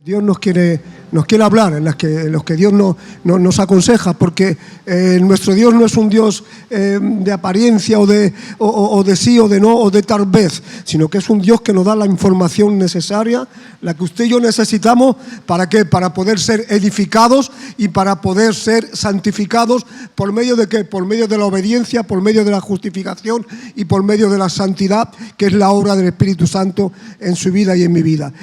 Dios nos quiere hablar, en los que Dios nos aconseja, porque nuestro Dios no es un Dios de apariencia o de sí o de no o de tal vez, sino que es un Dios que nos da la información necesaria, la que usted y yo necesitamos. ¿Para qué? Para poder ser edificados y para poder ser santificados. ¿Por medio de qué? Por medio de la obediencia, por medio de la justificación y por medio de la santidad, que es la obra del Espíritu Santo en su vida y en mi vida.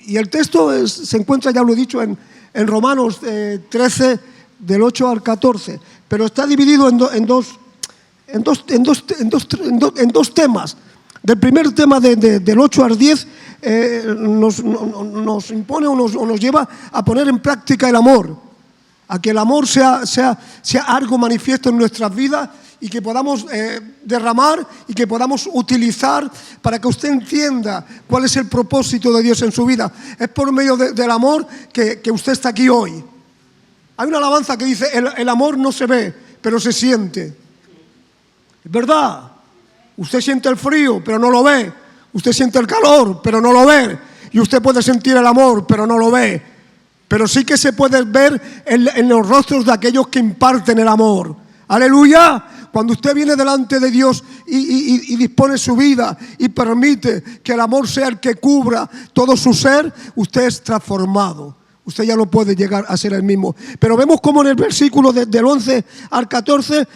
Y el texto se encuentra, ya lo he dicho, en Romanos 13, del 8 al 14, pero está dividido en dos temas. Del primer tema, del 8 al 10, nos impone o nos lleva a poner en práctica el amor, a que el amor sea algo manifiesto en nuestras vidas y que podamos derramar y que podamos utilizar para que usted entienda cuál es el propósito de Dios en su vida. Es por medio del amor que usted está aquí hoy. Hay una alabanza que dice: el amor no se ve, pero se siente. Es verdad. Usted siente el frío, pero no lo ve. Usted siente el calor, pero no lo ve. Y usted puede sentir el amor, pero no lo ve. Pero sí que se puede ver en los rostros de aquellos que imparten el amor. ¡Aleluya! Cuando usted viene delante de Dios y dispone su vida y permite que el amor sea el que cubra todo su ser, usted es transformado. Usted ya no puede llegar a ser el mismo. Pero vemos como en el versículo del 11 al 14,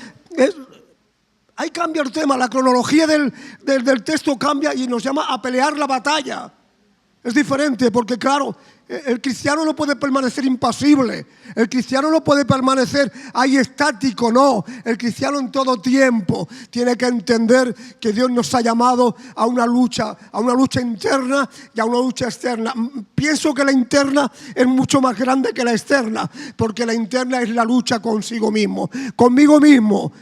ahí cambia el tema, la cronología del texto cambia y nos llama a pelear la batalla. Es diferente porque, claro, el cristiano no puede permanecer impasible. El cristiano no puede permanecer ahí estático, no. El cristiano en todo tiempo tiene que entender que Dios nos ha llamado a una lucha interna y a una lucha externa. Pienso que la interna es mucho más grande que la externa, porque la interna es la lucha consigo mismo, conmigo mismo,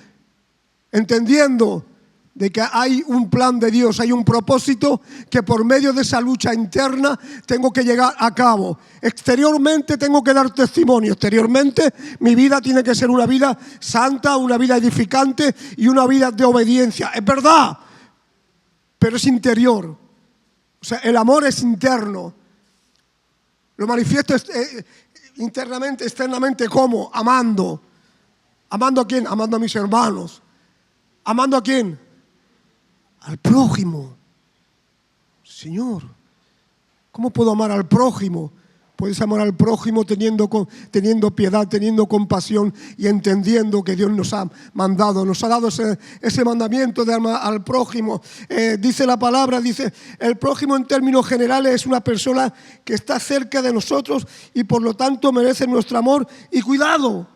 entendiendo de que hay un plan de Dios, hay un propósito que por medio de esa lucha interna tengo que llegar a cabo. Exteriormente tengo que dar testimonio, exteriormente mi vida tiene que ser una vida santa, una vida edificante y una vida de obediencia. Es verdad, pero es interior. O sea, el amor es interno. Lo manifiesto internamente, externamente, ¿cómo? Amando. ¿Amando a quién? Amando a mis hermanos. ¿Amando a quién? Al prójimo. Señor, ¿cómo puedo amar al prójimo? Puedes amar al prójimo teniendo piedad, teniendo compasión y entendiendo que Dios nos ha mandado, nos ha dado ese mandamiento de amar al prójimo. Dice la palabra, dice, el prójimo en términos generales es una persona que está cerca de nosotros y por lo tanto merece nuestro amor y cuidado.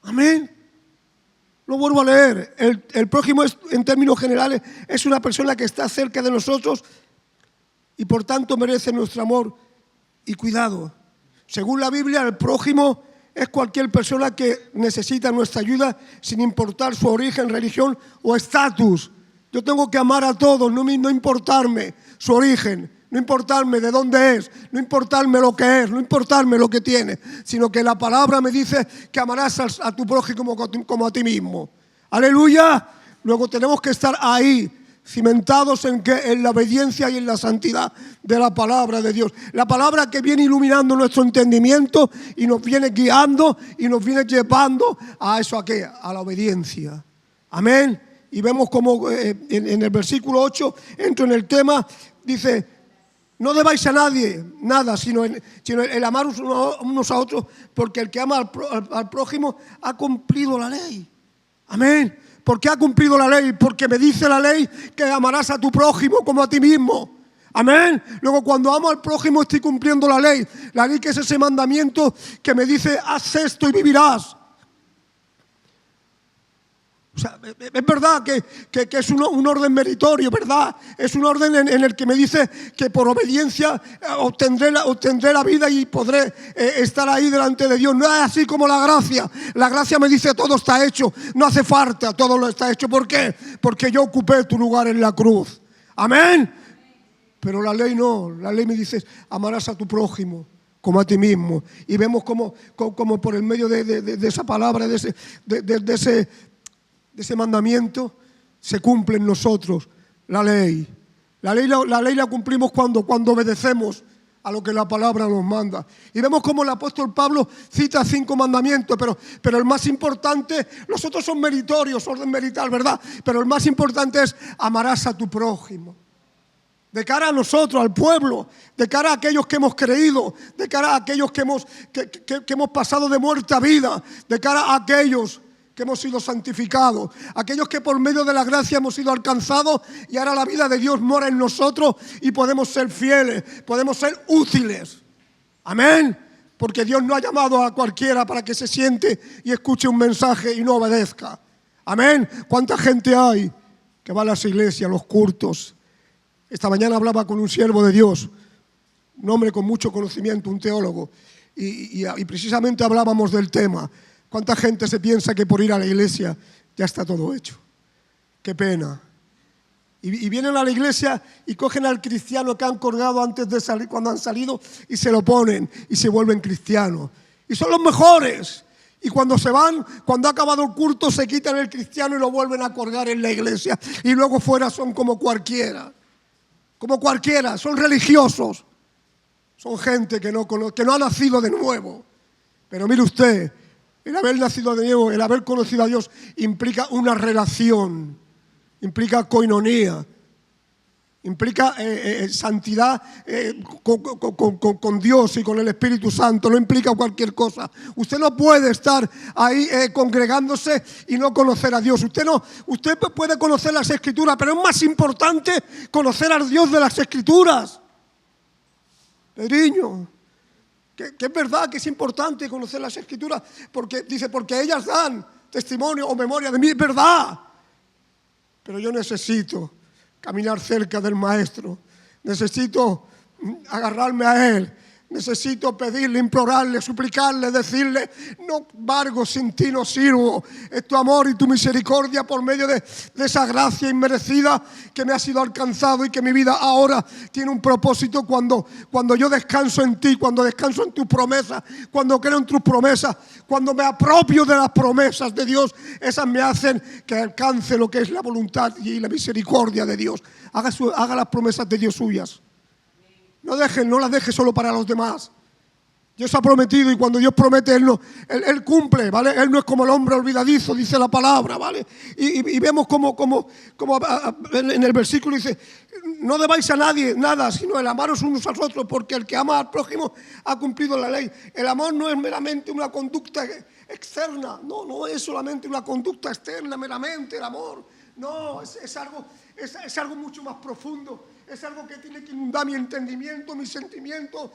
Amén. Lo vuelvo a leer. El prójimo en términos generales es una persona que está cerca de nosotros y por tanto merece nuestro amor y cuidado. Según la Biblia, el prójimo es cualquier persona que necesita nuestra ayuda sin importar su origen, religión o estatus. Yo tengo que amar a todos, no importarme su origen, no importarme de dónde es, no importarme lo que es, no importarme lo que tiene, sino que la palabra me dice que amarás a tu prójimo como a ti mismo. ¡Aleluya! Luego tenemos que estar ahí, cimentados en la obediencia y en la santidad de la palabra de Dios. La palabra que viene iluminando nuestro entendimiento y nos viene guiando y nos viene llevando a eso, ¿a qué? A la obediencia. Amén. Y vemos como en el versículo 8, entro en el tema, dice: no debáis a nadie nada, sino el amar unos a otros, porque el que ama al prójimo ha cumplido la ley. Amén. ¿Por qué ha cumplido la ley? Porque me dice la ley que amarás a tu prójimo como a ti mismo. Amén. Luego, cuando amo al prójimo estoy cumpliendo la ley. La ley que es ese mandamiento que me dice: haz esto y vivirás. O sea, es verdad que es un orden meritorio, ¿verdad? Es un orden en el que me dice que por obediencia obtendré la vida y podré estar ahí delante de Dios. No es así como la gracia. La gracia me dice: todo está hecho, no hace falta, todo lo está hecho. ¿Por qué? Porque yo ocupé tu lugar en la cruz. Amén. Pero la ley no. La ley me dice: amarás a tu prójimo como a ti mismo. Y vemos como por el medio de esa palabra, de ese mandamiento, se cumple en nosotros la ley. La ley la cumplimos cuando obedecemos a lo que la palabra nos manda. Y vemos cómo el apóstol Pablo cita 5 mandamientos, pero el más importante, los otros son meritorios, orden marital, ¿verdad? Pero el más importante es: amarás a tu prójimo. De cara a nosotros, al pueblo, de cara a aquellos que hemos creído, de cara a aquellos que hemos pasado de muerte a vida, de cara a aquellos que hemos sido santificados, aquellos que por medio de la gracia hemos sido alcanzados y ahora la vida de Dios mora en nosotros y podemos ser fieles, podemos ser útiles. Amén. Porque Dios no ha llamado a cualquiera para que se siente y escuche un mensaje y no obedezca. Amén. ¿Cuánta gente hay que va a las iglesias, a los cultos? Esta mañana hablaba con un siervo de Dios, un hombre con mucho conocimiento, un teólogo, y precisamente hablábamos del tema. ¿Cuánta gente se piensa que por ir a la iglesia ya está todo hecho? ¡Qué pena! Y vienen a la iglesia y cogen al cristiano que han colgado antes de salir, cuando han salido, y se lo ponen y se vuelven cristianos. Y son los mejores. Y cuando se van, cuando ha acabado el culto, se quitan el cristiano y lo vuelven a colgar en la iglesia. Y luego fuera son como cualquiera. Como cualquiera, son religiosos. Son gente que no ha nacido de nuevo. Pero mire usted, el haber nacido de nuevo, el haber conocido a Dios implica una relación, implica coinonía, implica santidad con Dios y con el Espíritu Santo, no implica cualquier cosa. Usted no puede estar ahí congregándose y no conocer a Dios. Usted puede conocer las Escrituras, pero es más importante conocer al Dios de las Escrituras. Pedriño, que es verdad que es importante conocer las Escrituras, porque ellas dan testimonio o memoria de mí, es verdad. Pero yo necesito caminar cerca del Maestro, necesito agarrarme a Él, necesito pedirle, implorarle, suplicarle, decirle: no valgo, sin ti no sirvo. Es tu amor y tu misericordia por medio de esa gracia inmerecida que me ha sido alcanzado y que mi vida ahora tiene un propósito cuando yo descanso en ti, cuando descanso en tus promesas, cuando creo en tus promesas, cuando me apropio de las promesas de Dios. Esas me hacen que alcance lo que es la voluntad y la misericordia de Dios. Haga las promesas de Dios suyas. No las deje solo para los demás. Dios ha prometido, y cuando Dios promete, Él cumple, ¿vale? Él no es como el hombre olvidadizo, dice la palabra, ¿vale? Y vemos como en el versículo dice: no debáis a nadie nada, sino el amaros unos a otros, porque el que ama al prójimo ha cumplido la ley. El amor no es meramente una conducta externa, no es solamente una conducta externa meramente el amor. No, es algo mucho más profundo. Es algo que tiene que inundar mi entendimiento, mi sentimiento,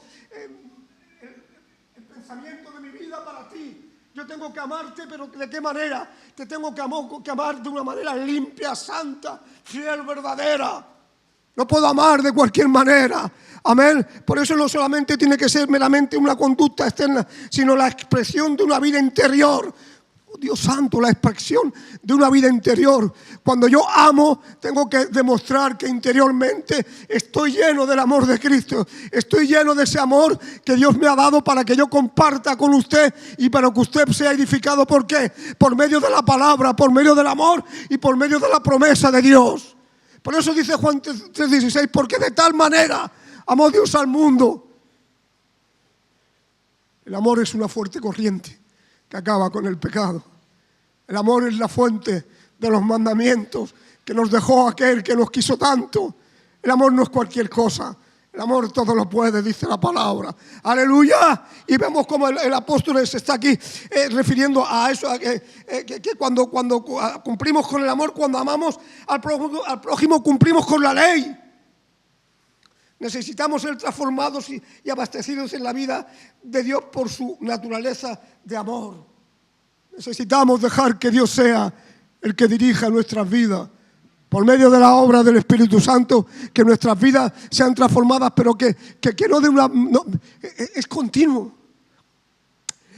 el pensamiento de mi vida para ti. Yo tengo que amarte, pero ¿de qué manera? Te tengo que amar de una manera limpia, santa, fiel, verdadera. No puedo amar de cualquier manera. Amén. Por eso no solamente tiene que ser meramente una conducta externa, sino la expresión de una vida interior. Dios santo, la expresión de una vida interior. Cuando yo amo, tengo que demostrar que interiormente estoy lleno del amor de Cristo. Estoy lleno de ese amor que Dios me ha dado para que yo comparta con usted y para que usted sea edificado. ¿Por qué? Por medio de la palabra, por medio del amor y por medio de la promesa de Dios. Por eso dice Juan 3:16, porque de tal manera amó Dios al mundo. El amor es una fuerte corriente que acaba con el pecado. El amor es la fuente de los mandamientos que nos dejó aquel que nos quiso tanto. El amor no es cualquier cosa. El amor todo lo puede, dice la palabra. ¡Aleluya! Y vemos como el apóstol se está aquí refiriendo a eso, que cuando cumplimos con el amor, cuando amamos al prójimo, cumplimos con la ley. Necesitamos ser transformados y abastecidos en la vida de Dios por su naturaleza de amor. Necesitamos dejar que Dios sea el que dirija nuestras vidas. Por medio de la obra del Espíritu Santo, que nuestras vidas sean transformadas, pero que no de una... No, es continuo.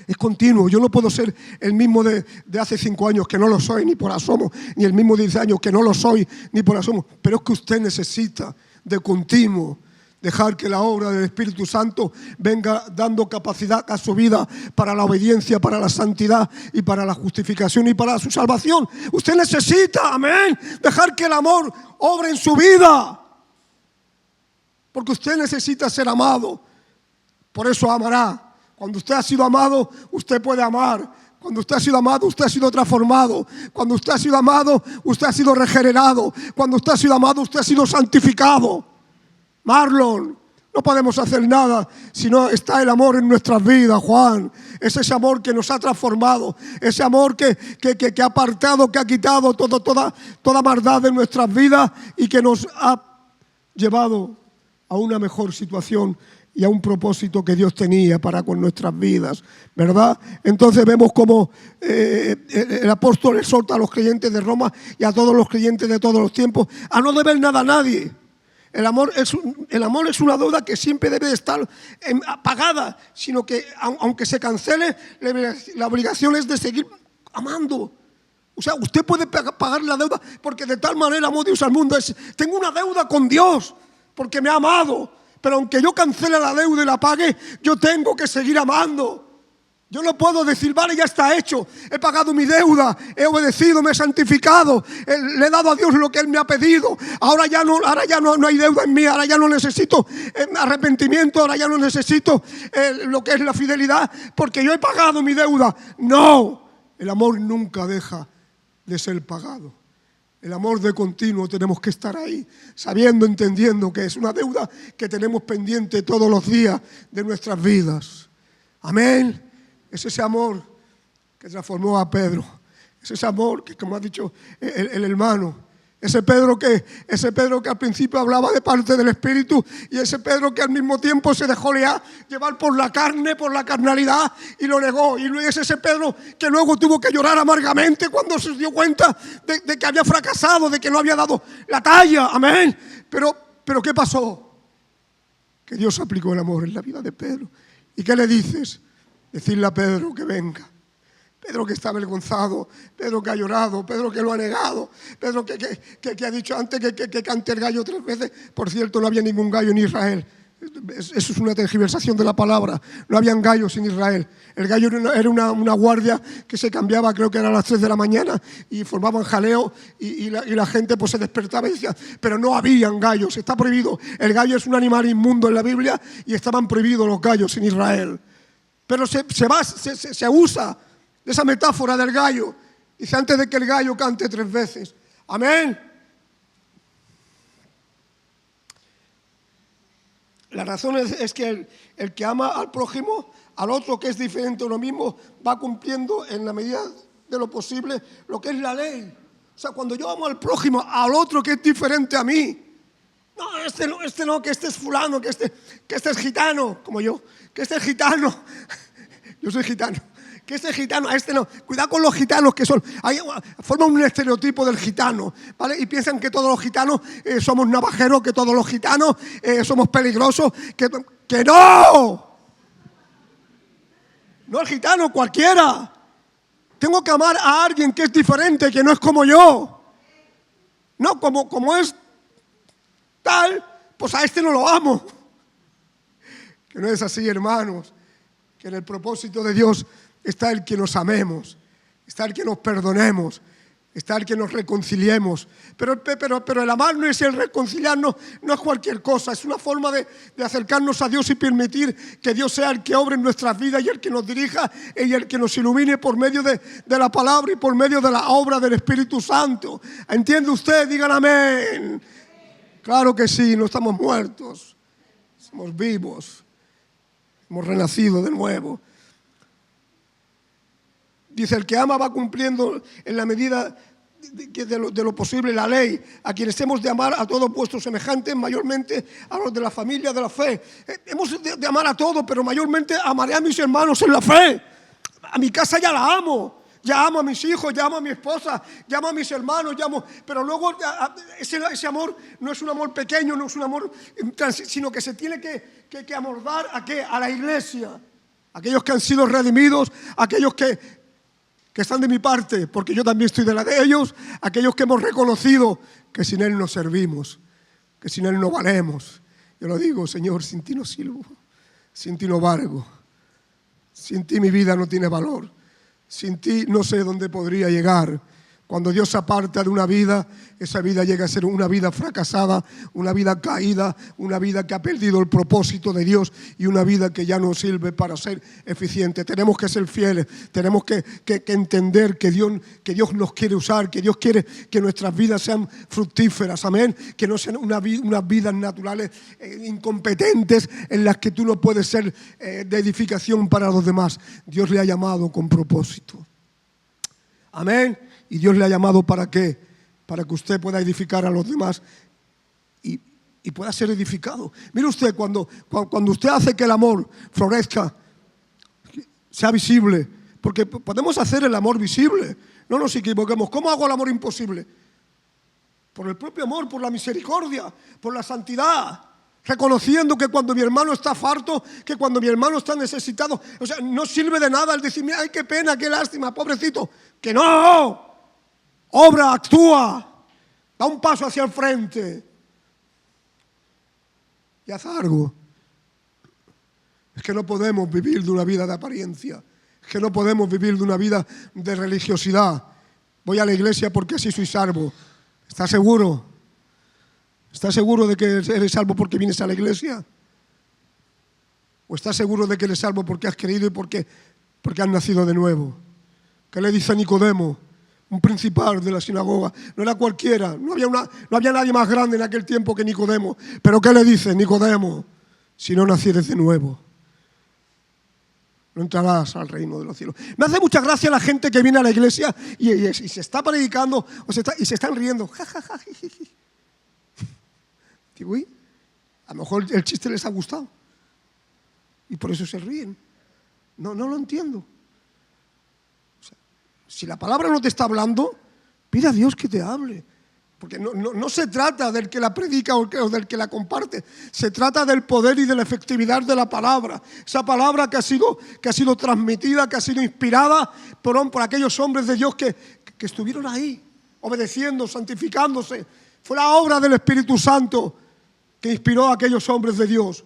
Es continuo. Yo no puedo ser el mismo de hace 5 años, que no lo soy ni por asomo, ni el mismo de 10 años, que no lo soy ni por asomo. Pero es que usted necesita de continuo dejar que la obra del Espíritu Santo venga dando capacidad a su vida para la obediencia, para la santidad y para la justificación y para su salvación. Usted necesita, amén, dejar que el amor obre en su vida. Porque usted necesita ser amado. Por eso amará. Cuando usted ha sido amado, usted puede amar. Cuando usted ha sido amado, usted ha sido transformado. Cuando usted ha sido amado, usted ha sido regenerado. Cuando usted ha sido amado, usted ha sido santificado. Marlon, no podemos hacer nada si no está el amor en nuestras vidas, Juan. Es ese amor que nos ha transformado, ese amor que ha apartado, que ha quitado toda maldad de nuestras vidas y que nos ha llevado a una mejor situación y a un propósito que Dios tenía para con nuestras vidas, ¿verdad? Entonces vemos como el apóstol exhorta a los creyentes de Roma y a todos los creyentes de todos los tiempos a no deber nada a nadie. El amor es una deuda que siempre debe de estar pagada, sino que aunque se cancele, la obligación es de seguir amando. O sea, usted puede pagar la deuda porque de tal manera amó Dios al mundo. Tengo una deuda con Dios porque me ha amado, pero aunque yo cancele la deuda y la pague, yo tengo que seguir amando. Yo no puedo decir, vale, ya está hecho, he pagado mi deuda, he obedecido, me he santificado, le he dado a Dios lo que Él me ha pedido. Ahora ya no hay deuda en mí, ahora ya no necesito arrepentimiento, ahora ya no necesito lo que es la fidelidad, porque yo he pagado mi deuda. No, el amor nunca deja de ser pagado. El amor de continuo tenemos que estar ahí, sabiendo, entendiendo que es una deuda que tenemos pendiente todos los días de nuestras vidas. Amén. Es ese amor que transformó a Pedro. Es ese amor que, como ha dicho el hermano, ese Pedro que al principio hablaba de parte del Espíritu y ese Pedro que al mismo tiempo se dejó llevar por la carne, por la carnalidad y lo negó. Y es ese Pedro que luego tuvo que llorar amargamente cuando se dio cuenta de que había fracasado, de que no había dado la talla. Amén. Pero ¿qué pasó? Que Dios aplicó el amor en la vida de Pedro. ¿Y qué le dices? Decirle a Pedro que venga. Pedro que está avergonzado, Pedro que ha llorado, Pedro que lo ha negado, Pedro que ha dicho antes que cante el gallo 3 veces. Por cierto, no había ningún gallo en Israel. Eso es una tergiversación de la palabra. No habían gallos en Israel. El gallo era una guardia que se cambiaba, creo que era a las 3 de la mañana, y formaban jaleo y la gente pues se despertaba y decía, pero no habían gallos, está prohibido. El gallo es un animal inmundo en la Biblia y estaban prohibidos los gallos en Israel. Pero se usa de esa metáfora del gallo. Dice, antes de que el gallo cante 3 veces. Amén. La razón es que el que ama al prójimo, al otro que es diferente a uno mismo, va cumpliendo en la medida de lo posible lo que es la ley. O sea, cuando yo amo al prójimo, al otro que es diferente a mí, este no, que este es fulano, que este es gitano, como yo, que este es gitano, yo soy gitano, que este es gitano, a este no. Cuidado con los gitanos que forman un estereotipo del gitano, ¿vale? Y piensan que todos los gitanos somos navajeros, que todos los gitanos somos peligrosos, que no. No el gitano, cualquiera. Tengo que amar a alguien que es diferente, que no es como yo. No, como es tal, pues a este no lo amo. Que no es así, hermanos. Que en el propósito de Dios está el que nos amemos, está el que nos perdonemos, está el que nos reconciliemos. Pero el amarnos y el reconciliarnos no es cualquier cosa, es una forma de acercarnos a Dios y permitir que Dios sea el que obre en nuestras vidas y el que nos dirija y el que nos ilumine por medio de la palabra y por medio de la obra del Espíritu Santo. ¿Entiende usted? Digan amén. Claro que sí, no estamos muertos, somos vivos, hemos renacido de nuevo. Dice, el que ama va cumpliendo en la medida de lo posible la ley. A quienes hemos de amar a todos vuestros semejantes, mayormente a los de la familia de la fe. Hemos de amar a todos, pero mayormente amaré a mis hermanos en la fe. A mi casa ya la amo. Ya amo a mis hijos, ya amo a mi esposa, ya amo a mis hermanos, pero luego ese amor no es un amor pequeño, no es un amor, sino que se tiene que amordar ¿a qué? A la iglesia. Aquellos que han sido redimidos, aquellos que están de mi parte, porque yo también estoy de la de ellos, aquellos que hemos reconocido que sin Él no servimos, que sin Él no valemos. Yo lo digo, Señor, sin ti no sirvo, sin ti no valgo, sin ti mi vida no tiene valor. Sin ti no sé dónde podría llegar. Cuando Dios se aparta de una vida, esa vida llega a ser una vida fracasada, una vida caída, una vida que ha perdido el propósito de Dios y una vida que ya no sirve para ser eficiente. Tenemos que ser fieles, tenemos que entender que Dios nos quiere usar, que Dios quiere que nuestras vidas sean fructíferas, amén, que no sean unas vidas naturales incompetentes en las que tú no puedes ser de edificación para los demás. Dios le ha llamado con propósito, amén. ¿Y Dios le ha llamado para qué? Para que usted pueda edificar a los demás y pueda ser edificado. Mire usted, cuando usted hace que el amor florezca, sea visible, porque podemos hacer el amor visible, no nos equivoquemos. ¿Cómo hago el amor imposible? Por el propio amor, por la misericordia, por la santidad, reconociendo que cuando mi hermano está farto, que cuando mi hermano está necesitado, o sea, no sirve de nada el decirme, ay, qué pena, qué lástima, pobrecito, que no. Obra, actúa, da un paso hacia el frente y haz algo. Es que no podemos vivir de una vida de apariencia, es que no podemos vivir de una vida de religiosidad. Voy a la iglesia porque así soy salvo. ¿Estás seguro? ¿Estás seguro de que eres salvo porque vienes a la iglesia? ¿O estás seguro de que eres salvo porque has creído y porque has nacido de nuevo? ¿Qué le dice a Nicodemo? Un principal de la sinagoga, no era cualquiera, no había nadie más grande en aquel tiempo que Nicodemo. Pero ¿qué le dice Nicodemo? Si no nacieres de nuevo, no entrarás al reino de los cielos. Me hace mucha gracia la gente que viene a la iglesia y se está predicando y se están riendo. Digo, uy, a lo mejor el chiste les ha gustado y por eso se ríen. No lo entiendo. Si la palabra no te está hablando, pide a Dios que te hable. Porque no se trata del que la predica o del que la comparte. Se trata del poder y de la efectividad de la palabra. Esa palabra que ha sido transmitida, que ha sido inspirada por aquellos hombres de Dios que estuvieron ahí, obedeciendo, santificándose. Fue la obra del Espíritu Santo que inspiró a aquellos hombres de Dios.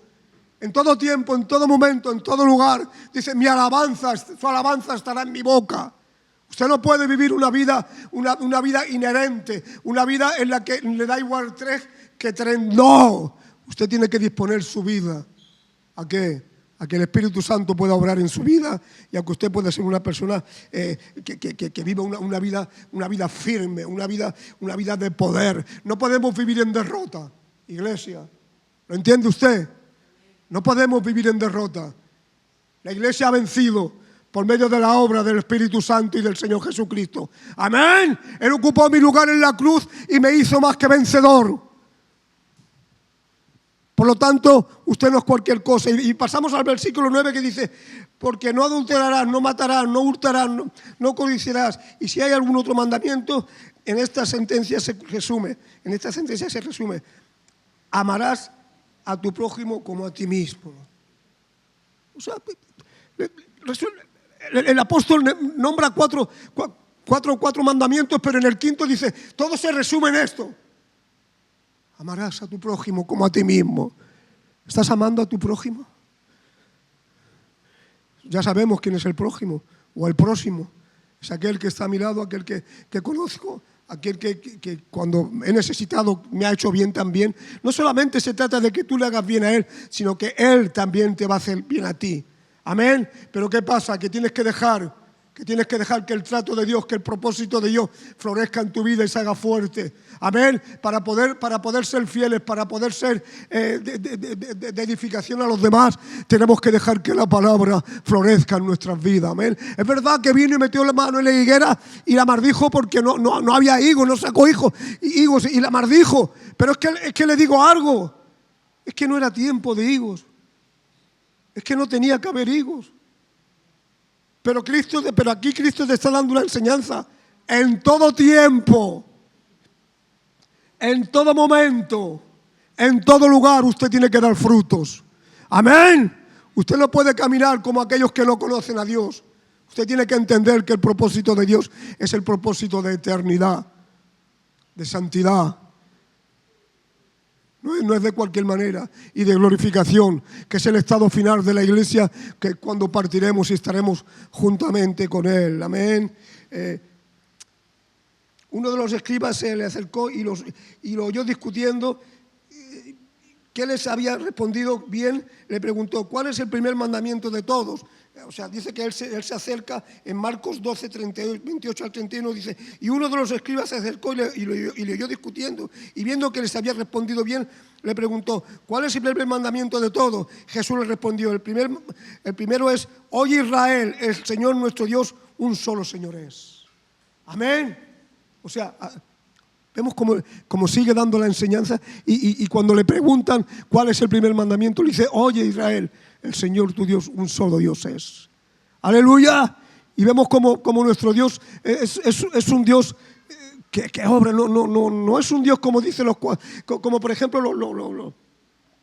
En todo tiempo, en todo momento, en todo lugar. Dice, su alabanza estará en mi boca. Usted no puede vivir una vida inherente, una vida en la que le da igual tres que tres. No, usted tiene que disponer su vida. ¿A qué? A que el Espíritu Santo pueda obrar en su vida y a que usted pueda ser una persona que viva una vida firme, una vida de poder. No podemos vivir en derrota, iglesia. ¿Lo entiende usted? No podemos vivir en derrota. La iglesia ha vencido por medio de la obra del Espíritu Santo y del Señor Jesucristo. Amén. Él ocupó mi lugar en la cruz y me hizo más que vencedor. Por lo tanto, usted no es cualquier cosa. Y pasamos al versículo 9 que dice, porque no adulterarás, no matarás, no hurtarás, no codiciarás. Y si hay algún otro mandamiento, en esta sentencia se resume. Amarás a tu prójimo como a ti mismo. O sea, el apóstol nombra cuatro mandamientos, pero en el quinto dice, todo se resume en esto. Amarás a tu prójimo como a ti mismo. ¿Estás amando a tu prójimo? Ya sabemos quién es el prójimo o el próximo. Es aquel que está a mi lado, aquel que conozco, aquel que cuando he necesitado me ha hecho bien también. No solamente se trata de que tú le hagas bien a él, sino que él también te va a hacer bien a ti. Amén. Pero ¿qué pasa? Que tienes que dejar que el trato de Dios, que el propósito de Dios florezca en tu vida y se haga fuerte. Amén. Para poder ser fieles, para poder ser de edificación a los demás, tenemos que dejar que la palabra florezca en nuestras vidas. Amén. Es verdad que vino y metió la mano en la higuera y la maldijo porque no había higos, no sacó higos y la maldijo. Pero es que le digo algo. Es que no era tiempo de higos. Es que no tenía que haber higos. Pero aquí Cristo te está dando una enseñanza. En todo tiempo, en todo momento, en todo lugar, usted tiene que dar frutos. Amén. Usted no puede caminar como aquellos que no conocen a Dios. Usted tiene que entender que el propósito de Dios es el propósito de eternidad, de santidad. No es de cualquier manera, y de glorificación, que es el estado final de la iglesia, que cuando partiremos y estaremos juntamente con Él. Amén. Uno de los escribas se le acercó y lo oyó discutiendo. ¿Qué les había respondido bien? Le preguntó, ¿cuál es el primer mandamiento de todos? O sea, dice que él se acerca en Marcos 12, 28 al 31, dice, y uno de los escribas se acercó y le oyó discutiendo, y viendo que les había respondido bien, le preguntó, ¿cuál es el primer mandamiento de todos? Jesús le respondió, el primero es, oye Israel, el Señor nuestro Dios, un solo Señor es. Amén. O sea, vemos cómo sigue dando la enseñanza y cuando le preguntan cuál es el primer mandamiento, le dice, oye Israel, el Señor tu Dios, un solo Dios es. Aleluya. Y vemos como nuestro Dios es un Dios que obra, no es un Dios como dicen como por ejemplo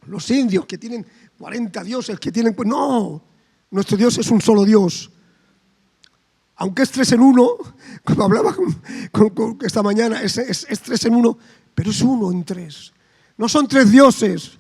los indios que tienen 40 dioses, que tienen, pues no, nuestro Dios es un solo Dios. Aunque es 3 en 1, como hablaba con esta mañana, es 3 en 1, pero es 1 en 3. No son 3 dioses.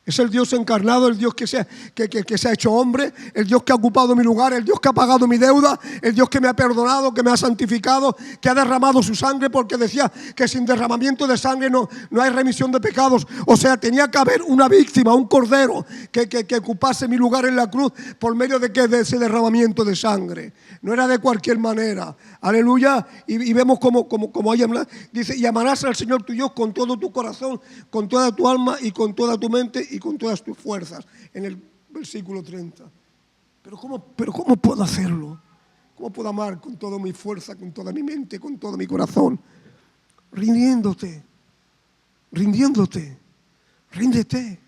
Es el Dios encarnado, el Dios que se ha hecho hombre, el Dios que ha ocupado mi lugar, el Dios que ha pagado mi deuda, el Dios que me ha perdonado, que me ha santificado, que ha derramado su sangre, porque decía que sin derramamiento de sangre no hay remisión de pecados. O sea, tenía que haber una víctima, un cordero que ocupase mi lugar en la cruz por medio de ese derramamiento de sangre. No era de cualquier manera. Aleluya. Y vemos como hay, dice, y amarás al Señor tu Dios con todo tu corazón, con toda tu alma y con toda tu mente y con todas tus fuerzas, en el versículo 30. Pero ¿cómo puedo hacerlo? ¿Cómo puedo amar con toda mi fuerza, con toda mi mente, con todo mi corazón? Rindiéndote. Ríndete.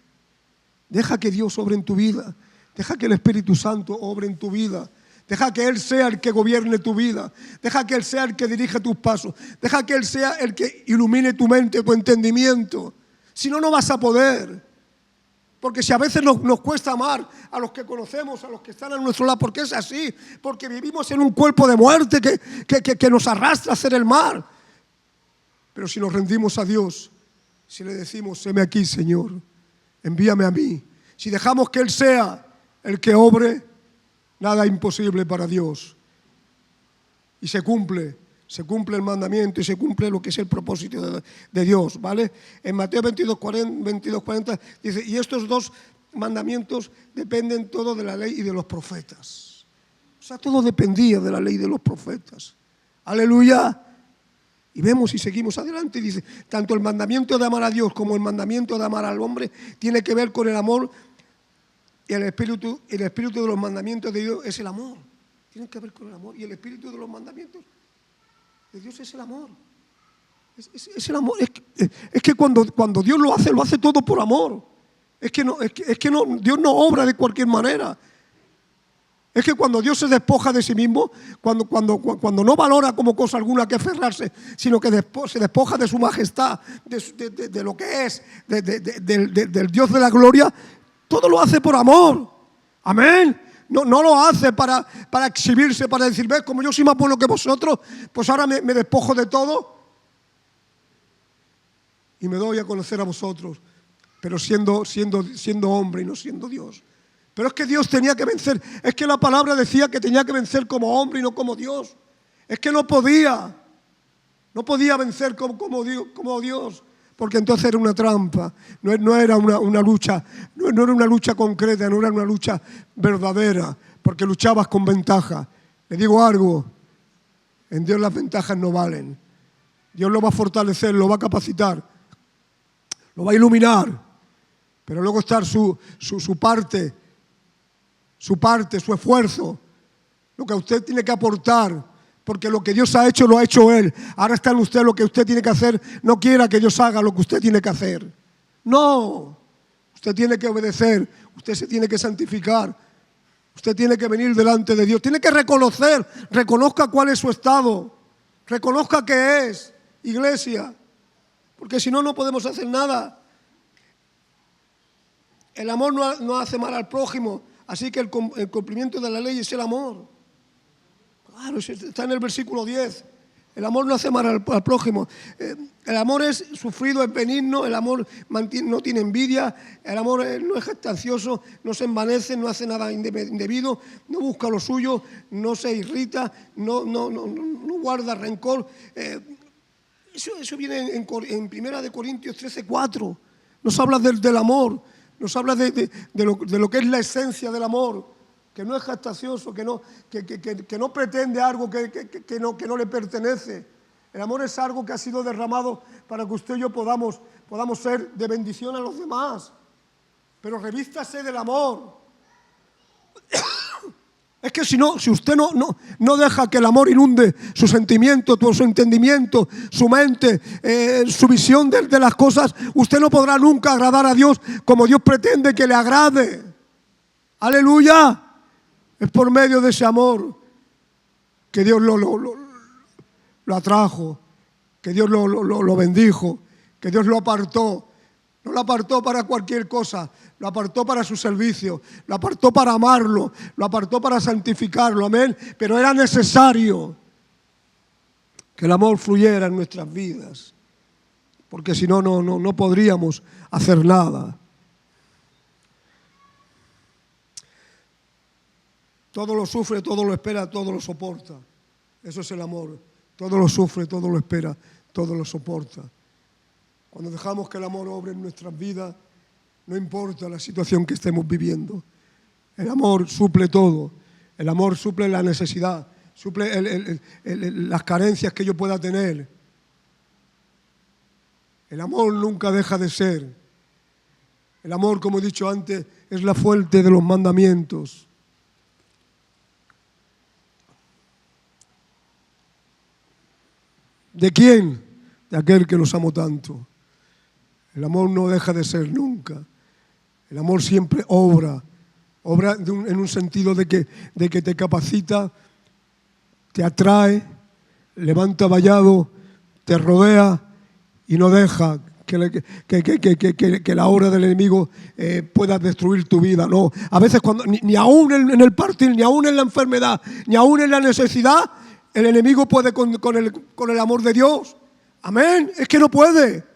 Deja que Dios obre en tu vida. Deja que el Espíritu Santo obre en tu vida. Deja que Él sea el que gobierne tu vida. Deja que Él sea el que dirija tus pasos. Deja que Él sea el que ilumine tu mente, tu entendimiento. Si no, no vas a poder. Porque si a veces nos cuesta amar a los que conocemos, a los que están a nuestro lado, porque es así, porque vivimos en un cuerpo de muerte que nos arrastra a hacer el mal. Pero si nos rendimos a Dios, si le decimos, heme aquí, Señor, envíame a mí, si dejamos que Él sea el que obre, nada imposible para Dios. Y se cumple el mandamiento y se cumple lo que es el propósito de Dios, ¿vale? En Mateo 22:40 dice, y estos 2 mandamientos dependen todo de la ley y de los profetas. O sea, todo dependía de la ley y de los profetas. Aleluya. Y vemos y seguimos adelante y dice, tanto el mandamiento de amar a Dios como el mandamiento de amar al hombre tiene que ver con el amor y el espíritu de los mandamientos de Dios es el amor. Tienen que ver con el amor y el espíritu de los mandamientos de Dios es el amor. Es el amor. Es que cuando Dios lo hace todo por amor. Dios no obra de cualquier manera. Es que cuando Dios se despoja de sí mismo, cuando no valora como cosa alguna que aferrarse, sino que se despoja de su majestad, de lo que es, del Dios de la gloria, todo lo hace por amor. Amén. No lo hace para exhibirse, para decir, ves, como yo soy más bueno que vosotros, pues ahora me despojo de todo y me doy a conocer a vosotros, pero siendo hombre y no siendo Dios. Pero es que Dios tenía que vencer. Es que la palabra decía que tenía que vencer como hombre y no como Dios. Es que no podía vencer como Dios. Porque entonces era una trampa, no era una lucha, no era una lucha concreta, no era una lucha verdadera, porque luchabas con ventaja. Le digo algo, en Dios las ventajas no valen. Dios lo va a fortalecer, lo va a capacitar, lo va a iluminar, pero luego está su parte, su esfuerzo, lo que usted tiene que aportar. Porque lo que Dios ha hecho, lo ha hecho Él. Ahora está en usted lo que usted tiene que hacer. No quiera que Dios haga lo que usted tiene que hacer. No. Usted tiene que obedecer. Usted se tiene que santificar. Usted tiene que venir delante de Dios. Tiene que reconocer. Reconozca cuál es su estado. Reconozca qué es iglesia. Porque si no, no podemos hacer nada. El amor no hace mal al prójimo. Así que el cumplimiento de la ley es el amor. Claro, está en el versículo 10. El amor no hace mal al prójimo. El amor es sufrido, es benigno, el amor no tiene envidia, el amor no es jactancioso, no se envanece, no hace nada indebido, no busca lo suyo, no se irrita, no guarda rencor. Eso viene en 1 Corintios 13:4. Nos habla del amor, nos habla de lo que es la esencia del amor. Que no es jactancioso, que no pretende algo que no le pertenece. El amor es algo que ha sido derramado para que usted y yo podamos ser de bendición a los demás. Pero revístase del amor. Es que si usted no deja que el amor inunde su sentimiento, su entendimiento, su mente, su visión de las cosas, usted no podrá nunca agradar a Dios como Dios pretende que le agrade. ¡Aleluya! Es por medio de ese amor que Dios lo atrajo, que Dios lo bendijo, que Dios lo apartó. No lo apartó para cualquier cosa, lo apartó para su servicio, lo apartó para amarlo, lo apartó para santificarlo, amén. Pero era necesario que el amor fluyera en nuestras vidas, porque si no podríamos hacer nada. Todo lo sufre, todo lo espera, todo lo soporta. Eso es el amor. Todo lo sufre, todo lo espera, todo lo soporta. Cuando dejamos que el amor obre en nuestras vidas, no importa la situación que estemos viviendo. El amor suple todo. El amor suple la necesidad, suple las carencias que yo pueda tener. El amor nunca deja de ser. El amor, como he dicho antes, es la fuente de los mandamientos. ¿De quién? De aquel que los amó tanto. El amor no deja de ser nunca. El amor siempre obra en un sentido de que te capacita, te atrae, levanta vallado, te rodea y no deja que la obra del enemigo pueda destruir tu vida. No, a veces ni aún en el partir, ni aún en la enfermedad, ni aún en la necesidad, el enemigo puede con el amor de Dios. Amén. Es que no puede.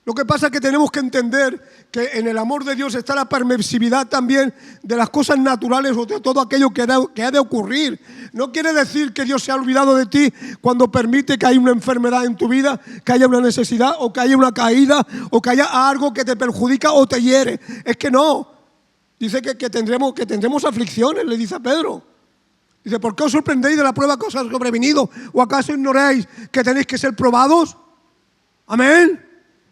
Lo que pasa es que tenemos que entender que en el amor de Dios está la permisividad también de las cosas naturales o de todo aquello que ha de ocurrir. No quiere decir que Dios se ha olvidado de ti cuando permite que haya una enfermedad en tu vida, que haya una necesidad o que haya una caída o que haya algo que te perjudica o te hiere. Es que no. Dice que tendremos aflicciones, le dice a Pedro. Dice, ¿por qué os sorprendéis de la prueba que os ha sobrevenido? ¿O acaso ignoráis que tenéis que ser probados? Amén.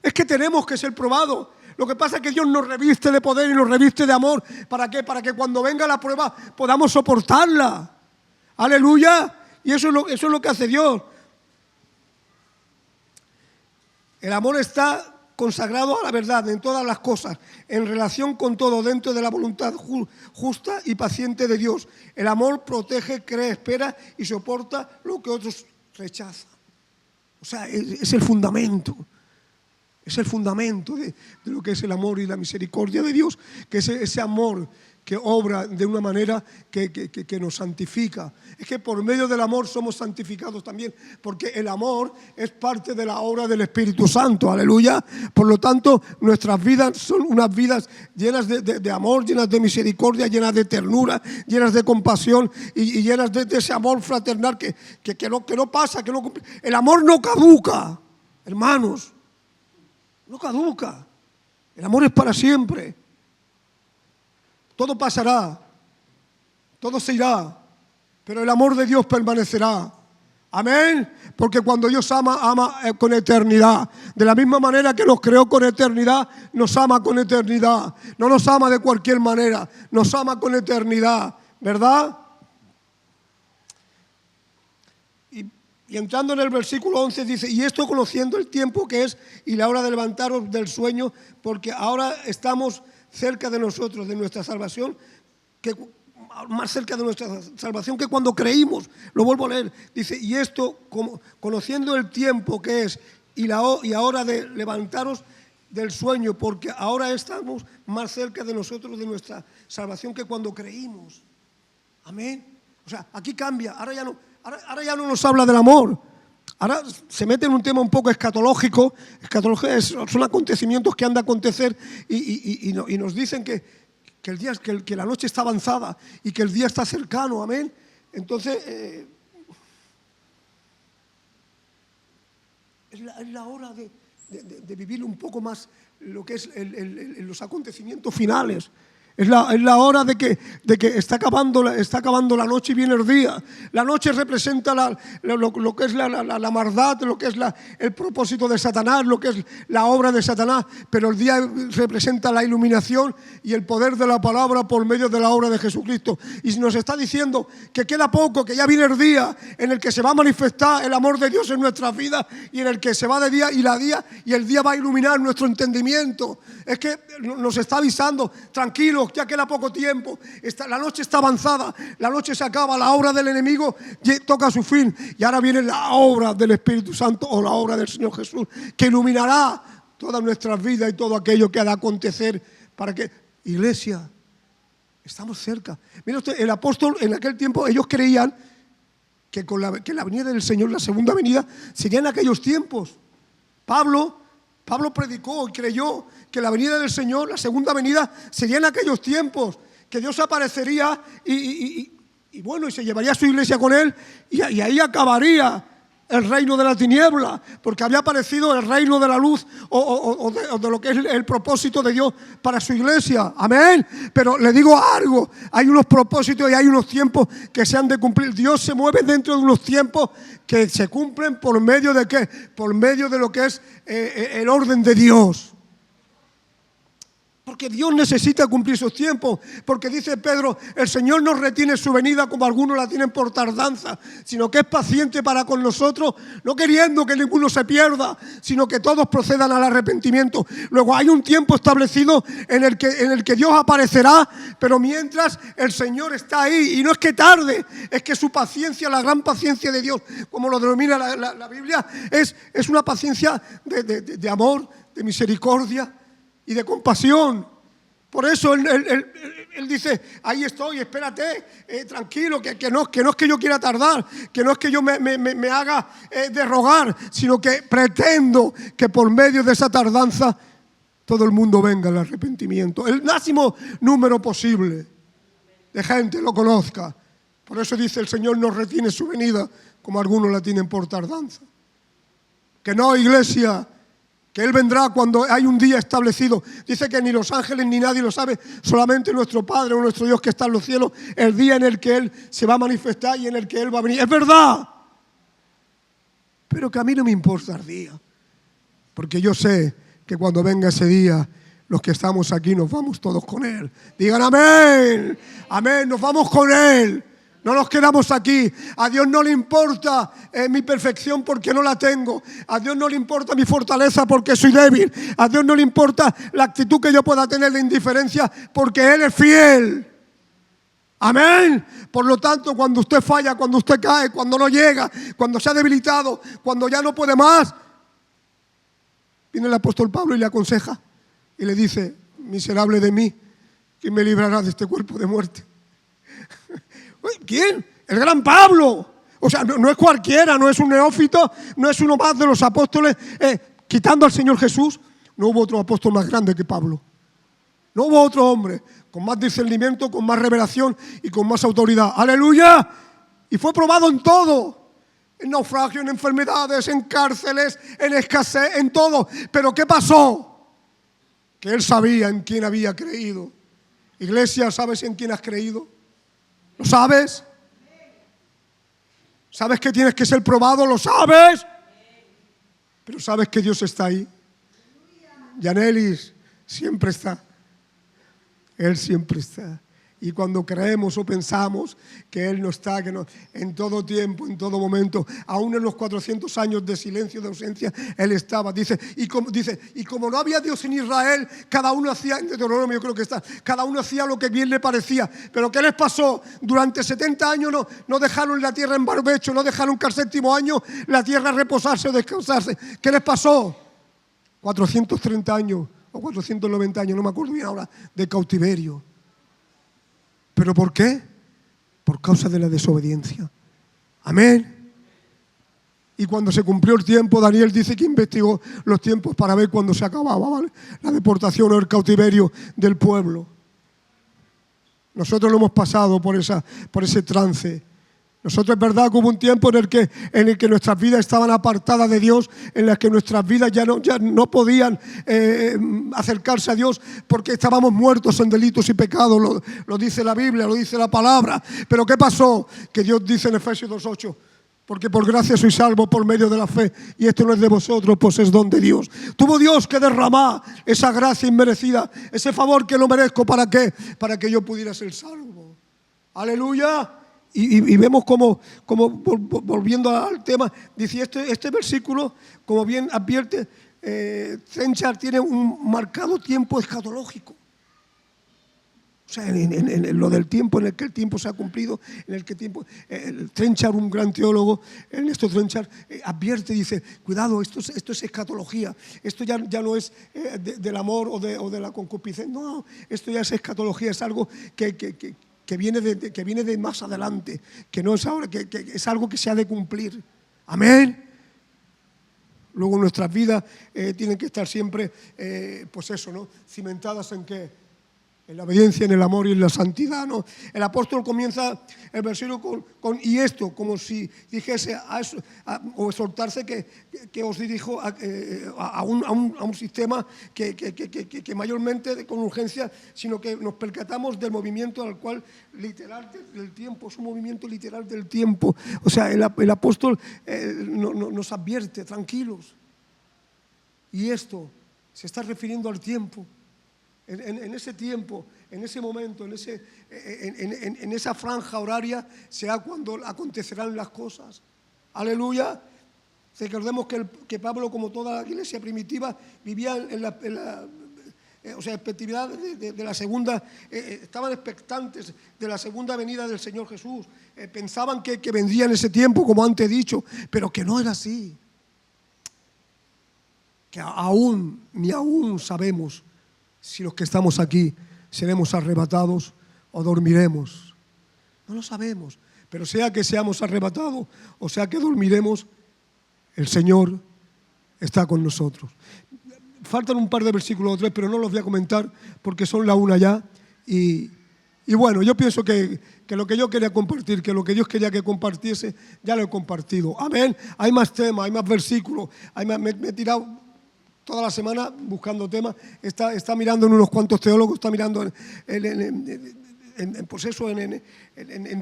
Es que tenemos que ser probados. Lo que pasa es que Dios nos reviste de poder y nos reviste de amor. ¿Para qué? Para que cuando venga la prueba podamos soportarla. Aleluya. Y eso es lo que hace Dios. El amor está consagrado a la verdad en todas las cosas, en relación con todo, dentro de la voluntad justa y paciente de Dios. El amor protege, cree, espera y soporta lo que otros rechazan. O sea, es el fundamento. Es el fundamento de lo que es el amor y la misericordia de Dios, que es ese amor que obra de una manera que nos santifica. Es que por medio del amor somos santificados también, porque el amor es parte de la obra del Espíritu Santo, aleluya. Por lo tanto, nuestras vidas son unas vidas llenas de amor, llenas de misericordia, llenas de ternura, llenas de compasión y llenas de ese amor fraternal que no pasa, el amor no caduca, hermanos. No caduca. El amor es para siempre. Todo pasará. Todo se irá. Pero el amor de Dios permanecerá. Amén. Porque cuando Dios ama con eternidad. De la misma manera que nos creó con eternidad, nos ama con eternidad. No nos ama de cualquier manera. Nos ama con eternidad. ¿Verdad? Y entrando en el versículo 11 dice, y esto conociendo el tiempo que es y la hora de levantaros del sueño, porque ahora estamos cerca de nosotros, de nuestra salvación, más cerca de nuestra salvación que cuando creímos. Lo vuelvo a leer. Dice, y esto conociendo el tiempo que es y ahora de levantaros del sueño, porque ahora estamos más cerca de nosotros, de nuestra salvación que cuando creímos. Amén. O sea, aquí cambia, ahora ya no nos habla del amor, Ahora se mete en un tema un poco escatológico. Son acontecimientos que han de acontecer y nos dicen que la noche está avanzada y que el día está cercano, amén. Entonces, es la hora de vivir un poco más lo que es los acontecimientos finales. Es la hora de que está acabando la noche y viene el día. La noche representa lo que es la maldad, lo que es el propósito de Satanás, lo que es la obra de Satanás. Pero el día representa la iluminación y el poder de la palabra por medio de la obra de Jesucristo. Y nos está diciendo que queda poco, que ya viene el día en el que se va a manifestar el amor de Dios en nuestras vidas y en el que se va de día y el día va a iluminar nuestro entendimiento. Es que nos está avisando, tranquilos, ya queda poco tiempo, la noche está avanzada, la noche se acaba, la obra del enemigo toca su fin y ahora viene la obra del Espíritu Santo o la obra del Señor Jesús que iluminará todas nuestras vidas y todo aquello que ha de acontecer para que, iglesia, estamos cerca. Mira usted, el apóstol en aquel tiempo, ellos creían que la venida del Señor, la segunda venida, sería en aquellos tiempos. Pablo predicó y creyó que la venida del Señor, la segunda venida, sería en aquellos tiempos, que Dios aparecería y se llevaría a su iglesia con él y ahí acabaría el reino de la tiniebla, porque había aparecido el reino de la luz o de lo que es el propósito de Dios para su iglesia. Amén. Pero le digo algo, hay unos propósitos y hay unos tiempos que se han de cumplir. Dios se mueve dentro de unos tiempos que se cumplen por medio de ¿qué? Por medio de lo que es el orden de Dios. Porque Dios necesita cumplir sus tiempos. Porque dice Pedro, el Señor no retiene su venida como algunos la tienen por tardanza, sino que es paciente para con nosotros, no queriendo que ninguno se pierda, sino que todos procedan al arrepentimiento. Luego hay un tiempo establecido en el que Dios aparecerá, pero mientras el Señor está ahí, y no es que tarde, es que su paciencia, la gran paciencia de Dios, como lo denomina la Biblia, es una paciencia de amor, de misericordia y de compasión. Por eso él dice, ahí estoy, espérate, tranquilo, que no es que yo quiera tardar, que no es que yo me haga de rogar, sino que pretendo que por medio de esa tardanza todo el mundo venga al arrepentimiento. El máximo número posible de gente lo conozca. Por eso dice, el Señor no retiene su venida como algunos la tienen por tardanza. Que no, iglesia, que Él vendrá cuando hay un día establecido. Dice que ni los ángeles ni nadie lo sabe, solamente nuestro Padre o nuestro Dios que está en los cielos, el día en el que Él se va a manifestar y en el que Él va a venir. Es verdad, pero que a mí no me importa el día, porque yo sé que cuando venga ese día, los que estamos aquí nos vamos todos con Él. Digan amén, amén, nos vamos con Él. No nos quedamos aquí. A Dios no le importa mi perfección porque no la tengo. A Dios no le importa mi fortaleza porque soy débil. A Dios no le importa la actitud que yo pueda tener de indiferencia porque Él es fiel. Amén. Por lo tanto, cuando usted falla, cuando usted cae, cuando no llega, cuando se ha debilitado, cuando ya no puede más, viene el apóstol Pablo y le aconseja y le dice, miserable de mí, ¿quién me librará de este cuerpo de muerte? ¿Quién? El gran Pablo. O sea, no es cualquiera, no es un neófito, no es uno más de los apóstoles. Quitando al Señor Jesús, no hubo otro apóstol más grande que Pablo. No hubo otro hombre con más discernimiento, con más revelación y con más autoridad. ¡Aleluya! Y fue probado en todo. En naufragio, en enfermedades, en cárceles, en escasez, en todo. Pero ¿qué pasó? Que él sabía en quién había creído. Iglesia, ¿sabes en quién has creído? ¿Lo sabes? ¿Sabes que tienes que ser probado? ¿Lo sabes? Pero sabes que Dios está ahí. Yanelis siempre está. Él siempre está. Y cuando creemos o pensamos que Él no está, que no, en todo tiempo, en todo momento, aún en los 400 años de silencio, de ausencia, Él estaba. Dice, y como no había Dios en Israel, cada uno hacía, en Deuteronomio creo que está, cada uno hacía lo que bien le parecía. Pero ¿qué les pasó? Durante 70 años no dejaron la tierra en barbecho, no dejaron que al séptimo año la tierra reposarse o descansarse. ¿Qué les pasó? 430 años o 490 años, no me acuerdo bien ahora, de cautiverio. ¿Pero por qué? Por causa de la desobediencia. Amén. Y cuando se cumplió el tiempo, Daniel dice que investigó los tiempos para ver cuándo se acababa, ¿vale?, la deportación o el cautiverio del pueblo. Nosotros lo hemos pasado por ese trance. Nosotros es verdad que hubo un tiempo en el que nuestras vidas estaban apartadas de Dios, en las que nuestras vidas ya no podían acercarse a Dios porque estábamos muertos en delitos y pecados, lo dice la Biblia, lo dice la palabra. Pero ¿qué pasó? Que Dios dice en Efesios 2:8, porque por gracia sois salvos por medio de la fe, y esto no es de vosotros, pues es don de Dios. Tuvo Dios que derramar esa gracia inmerecida, ese favor que no merezco. ¿Para qué? Para que yo pudiera ser salvo. Aleluya. Y vemos como volviendo al tema, dice este versículo, como bien advierte, Trenchard tiene un marcado tiempo escatológico. O sea, en lo del tiempo, en el que el tiempo se ha cumplido, en el que tiempo. Trenchard, un gran teólogo, Ernesto Trenchard, advierte, dice, cuidado, esto es escatología, esto ya no es del amor o de la concupiscencia, no, esto ya es escatología, es algo que viene de más adelante, que no es ahora, que es algo que se ha de cumplir. Amén. Luego nuestras vidas tienen que estar siempre, pues eso, ¿no?, cimentadas en qué, en la obediencia, en el amor y en la santidad, ¿no? El apóstol comienza el versículo con y esto, como si dijese o exhortarse que os dirijo a un sistema que mayormente con urgencia, sino que nos percatamos del movimiento al cual literal del tiempo, es un movimiento literal del tiempo. O sea, el apóstol nos advierte, tranquilos. Y esto se está refiriendo al tiempo. En ese tiempo, en ese momento, en esa franja horaria, será cuando acontecerán las cosas. Aleluya. Recordemos que Pablo, como toda la iglesia primitiva, vivía en la expectatividad de la segunda, estaban expectantes de la segunda venida del Señor Jesús. Pensaban que vendría en ese tiempo, como antes he dicho, pero que no era así. Que ni aún sabemos si los que estamos aquí seremos arrebatados o dormiremos. No lo sabemos, pero sea que seamos arrebatados o sea que dormiremos, el Señor está con nosotros. Faltan un par de versículos o tres, pero no los voy a comentar porque son la una ya. Y bueno, yo pienso que lo que yo quería compartir, que lo que Dios quería que compartiese, ya lo he compartido. Amén. Hay más temas, hay más versículos, me he tirado toda la semana buscando temas, está mirando en unos cuantos teólogos, está mirando en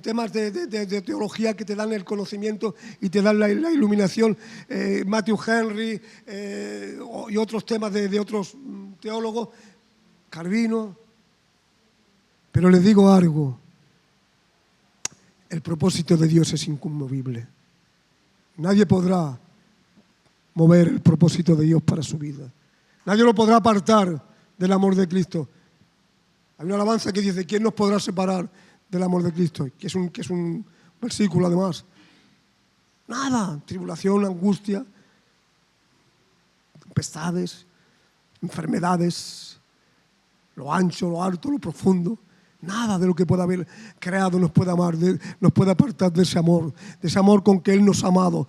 temas de teología que te dan el conocimiento y te dan la iluminación. Matthew Henry y otros temas de otros teólogos, Calvino. Pero les digo algo, el propósito de Dios es inconmovible. Nadie podrá mover el propósito de Dios para su vida. Nadie lo podrá apartar del amor de Cristo. Hay una alabanza que dice, ¿quién nos podrá separar del amor de Cristo? Que es un versículo además. Nada, tribulación, angustia, tempestades, enfermedades, lo ancho, lo alto, lo profundo. Nada de lo que pueda haber creado nos puede amar, nos puede apartar de ese amor con que Él nos ha amado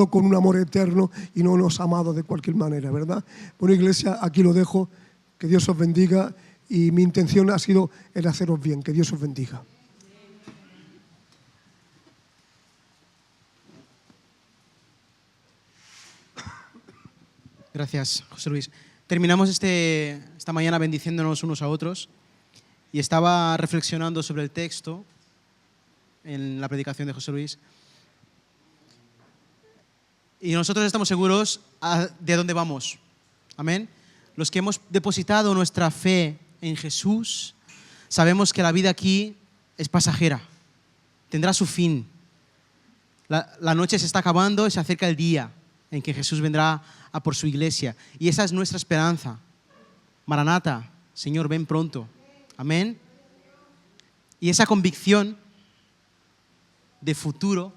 con un amor eterno y no nos ha amado de cualquier manera, ¿verdad? Bueno, iglesia, aquí lo dejo, que Dios os bendiga y mi intención ha sido el haceros bien, que Dios os bendiga. Gracias, José Luis. Terminamos esta mañana bendiciéndonos unos a otros. Y estaba reflexionando sobre el texto en la predicación de José Luis. Y nosotros estamos seguros de dónde vamos. Amén. Los que hemos depositado nuestra fe en Jesús, sabemos que la vida aquí es pasajera. Tendrá su fin. La noche se está acabando y se acerca el día en que Jesús vendrá a por su iglesia. Y esa es nuestra esperanza. Maranata, Señor, ven pronto. Amén. Y esa convicción de futuro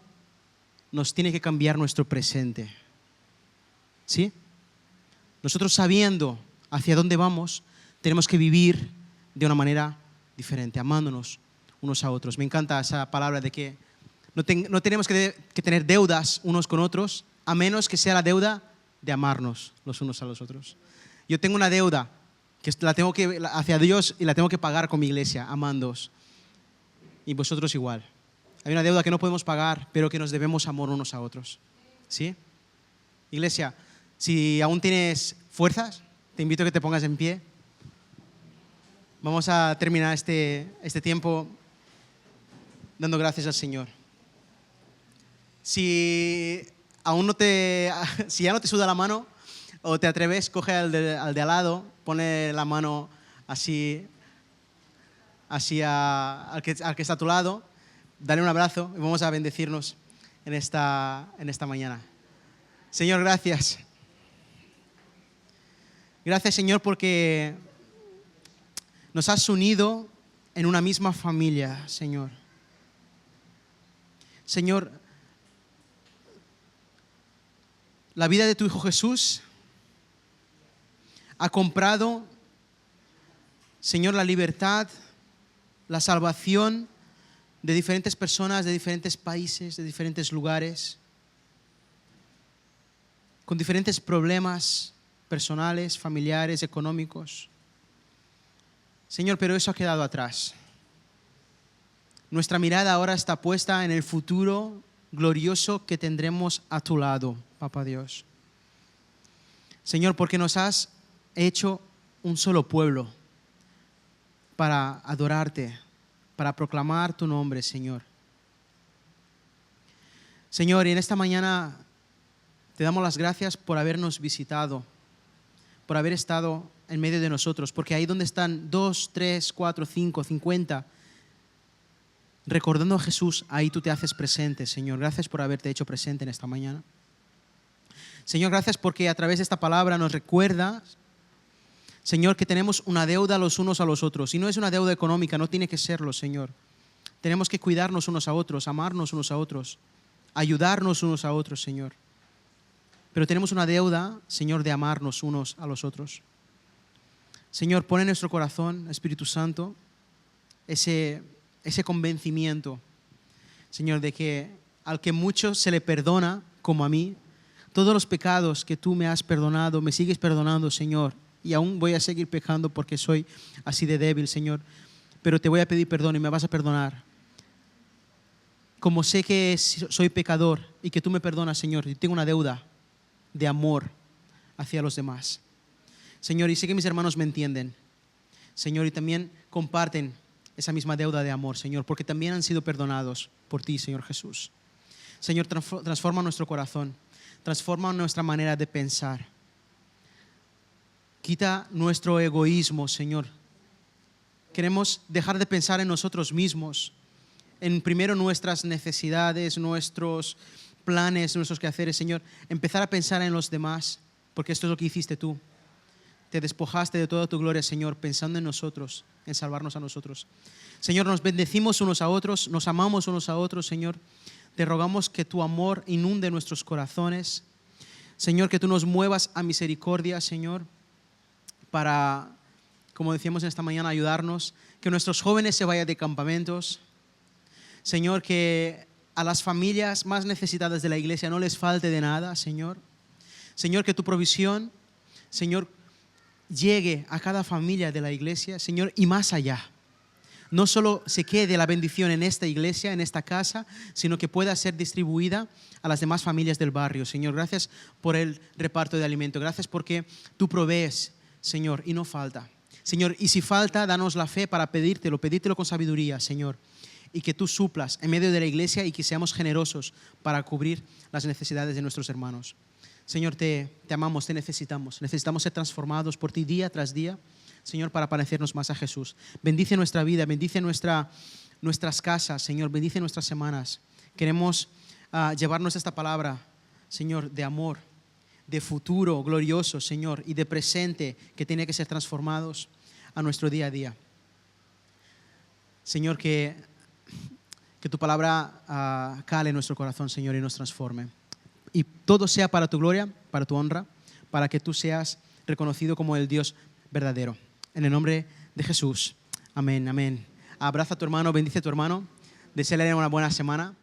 nos tiene que cambiar nuestro presente. ¿Sí? Nosotros sabiendo hacia dónde vamos, tenemos que vivir de una manera diferente, amándonos unos a otros. Me encanta esa palabra de que no tenemos que tener deudas unos con otros, a menos que sea la deuda de amarnos los unos a los otros. Yo tengo una deuda que la tengo que hacia Dios y la tengo que pagar con mi iglesia, amándoos. Y vosotros igual. Hay una deuda que no podemos pagar, pero que nos debemos amor unos a otros. ¿Sí? Iglesia, si aún tienes fuerzas, te invito a que te pongas en pie. Vamos a terminar este tiempo dando gracias al Señor. Si ya no te suda la mano o te atreves, coge al de al lado, pone la mano así al que está a tu lado, dale un abrazo y vamos a bendecirnos en esta mañana. Señor, gracias. Gracias, Señor, porque nos has unido en una misma familia, Señor. Señor, la vida de tu Hijo Jesús ha comprado, Señor, la libertad, la salvación de diferentes personas, de diferentes países, de diferentes lugares, con diferentes problemas personales, familiares, económicos. Señor, pero eso ha quedado atrás. Nuestra mirada ahora está puesta en el futuro glorioso que tendremos a tu lado, Papá Dios. Señor, porque nos has hecho un solo pueblo para adorarte, para proclamar tu nombre, Señor. Señor, y en esta mañana te damos las gracias por habernos visitado, por haber estado en medio de nosotros, porque ahí donde están 2, 3, 4, 5, 50, recordando a Jesús, ahí tú te haces presente, Señor. Gracias por haberte hecho presente en esta mañana. Señor, gracias porque a través de esta palabra nos recuerdas, Señor, que tenemos una deuda los unos a los otros. Y no es una deuda económica, no tiene que serlo, Señor. Tenemos que cuidarnos unos a otros, amarnos unos a otros, ayudarnos unos a otros, Señor. Pero tenemos una deuda, Señor, de amarnos unos a los otros. Señor, pon en nuestro corazón, Espíritu Santo, ese convencimiento, Señor, de que al que mucho se le perdona, como a mí, todos los pecados que tú me has perdonado, me sigues perdonando, Señor, y aún voy a seguir pecando porque soy así de débil, Señor, pero te voy a pedir perdón y me vas a perdonar. Como sé que soy pecador y que tú me perdonas, Señor, y tengo una deuda de amor hacia los demás. Señor, y sé que mis hermanos me entienden, Señor, y también comparten esa misma deuda de amor, Señor, porque también han sido perdonados por ti, Señor Jesús. Señor, transforma nuestro corazón, transforma nuestra manera de pensar. Quita nuestro egoísmo, Señor. Queremos dejar de pensar en nosotros mismos, en primero nuestras necesidades, nuestros planes, nuestros quehaceres, Señor. Empezar a pensar en los demás, porque esto es lo que hiciste tú. Te despojaste de toda tu gloria, Señor, pensando en nosotros, en salvarnos a nosotros. Señor, nos bendecimos unos a otros, nos amamos unos a otros, Señor. Te rogamos que tu amor inunde nuestros corazones. Señor, que tú nos muevas a misericordia, Señor, para, como decíamos en esta mañana, ayudarnos. Que nuestros jóvenes se vayan de campamentos. Señor, que a las familias más necesitadas de la iglesia no les falte de nada, Señor. Señor, que tu provisión, Señor, llegue a cada familia de la iglesia, Señor, y más allá. No solo se quede la bendición en esta iglesia, en esta casa, sino que pueda ser distribuida a las demás familias del barrio. Señor, gracias por el reparto de alimento. Gracias porque tú provees, Señor, y no falta. Señor, y si falta, danos la fe para pedírtelo con sabiduría, Señor. Y que tú suplas en medio de la iglesia y que seamos generosos para cubrir las necesidades de nuestros hermanos. Señor, te amamos, te necesitamos. Necesitamos ser transformados por ti día tras día, Señor, para parecernos más a Jesús. Bendice nuestra vida, bendice nuestras casas, Señor, bendice nuestras semanas. Queremos llevarnos esta palabra, Señor, de amor, de futuro glorioso, Señor, y de presente que tiene que ser transformados a nuestro día a día. Señor, que tu palabra cale en nuestro corazón, Señor, y nos transforme. Y todo sea para tu gloria, para tu honra, para que tú seas reconocido como el Dios verdadero. En el nombre de Jesús. Amén, amén. Abraza a tu hermano, bendice a tu hermano. Deséale una buena semana.